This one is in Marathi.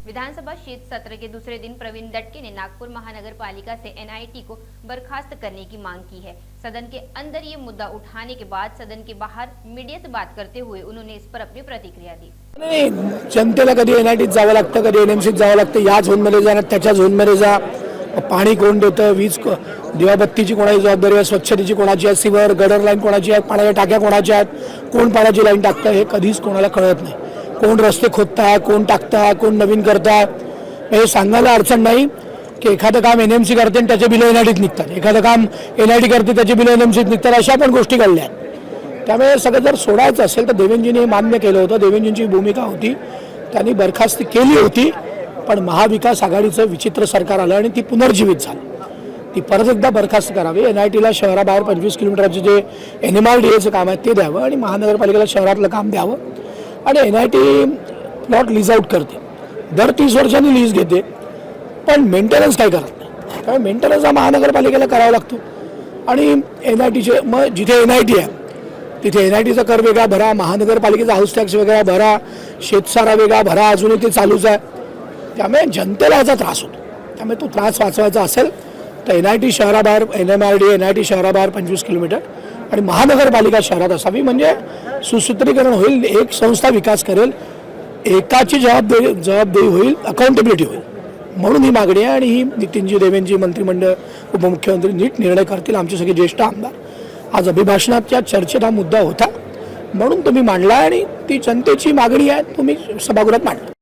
विधानसभा शीत सत्र के दूसरे दिन प्रवीण दटके ने नागपुर महानगर पालिका से एनआईटी को बर्खास्त करने की मांग की है। सदन के अंदर ये मुद्दा उठाने के बाद सदन के बाहर मीडिया से बात करते हुए उन्होंने इस पर अपनी प्रतिक्रिया दी। नाही, जनतेला कधी एनआयटीत जावं लागतं, कधी एनएमसीत जावं लागतं, या झोनमध्ये जा त्याच्या झोनमध्ये जा, पाणी कोण देतं, वीज दिवाबत्तीची कोणाची जबाबदारी आहे, स्वच्छतेची कोणाची आहे, सिवर गडर लाईन कोणाची आहे, पाण्याच्या टाक्या कोणाच्या आहेत, कोण पाण्याची लाईन टाकतं हे कधीच कोणाला कळत नाही। कोण रस्ते खोदताय, कोण टाकताय, कोण नवीन करताय, हे सांगायला अडचण नाही की एखादं काम एनएमसी करते आणि त्याचे बिल एनआयटीत निघतात, एखादं काम एनआयटी करते त्याचे बिल एनएमसीत निघतात, अशा पण गोष्टी घडल्या आहेत। त्यामुळे सगळं जर सोडायचं असेल तर देवेंजींनी मान्य केलं होतं, देवेंजींची भूमिका होती, त्यांनी बरखास्ती केली होती, पण महाविकास आघाडीचं विचित्र सरकार आलं आणि ती पुनर्जीवित झाली। ती परत एकदा बरखास्त करावी, एनआयटीला शहराबाहेर 25 किलोमीटरचे जे एनएमआरडीएचं काम आहे ते द्यावं आणि महानगरपालिकेला शहरातलं काम द्यावं। आणि एनआयटी प्लॉट लीज आउट करते, दर 30 वर्षांनी लीज घेते, पण मेंटेनन्स काय करत नाही। त्यामुळे मेंटेनन्स हा महानगरपालिकेला करावा लागतो आणि एनआयटीचे मग जिथे एनआयटी आहे तिथे एनआयटीचा कर वेगळा भरा, महानगरपालिकेचा हाऊस टॅक्स वेगळा भरा, शेतसारा वेगळा भरा, अजूनही ते चालूच आहे। त्यामुळे जनतेला याचा त्रास होतो। त्यामुळे तो त्रास वाचवायचा असेल तर एनआयटी शहराबाहेर एनएमआरडी एनआयटी शहराबाहेर 25 किलोमीटर आणि महानगरपालिका शहरात असावी, म्हणजे सुसूत्रीकरण होईल, एक संस्था विकास करेल, एकाची जबाबदारी होईल, अकाउंटेबिलिटी होईल। म्हणून ही मागणी आहे आणि ही नितीनजी देवेंजी मंत्रिमंडळ उपमुख्यमंत्री नीट निर्णय करतील। आमचे सगळे ज्येष्ठ आमदार आज अभिभाषणाच्या चर्चेत हा मुद्दा होता म्हणून तुम्ही मांडला आणि ती जनतेची मागणी आहे, तुम्ही सभागृहात मांडली।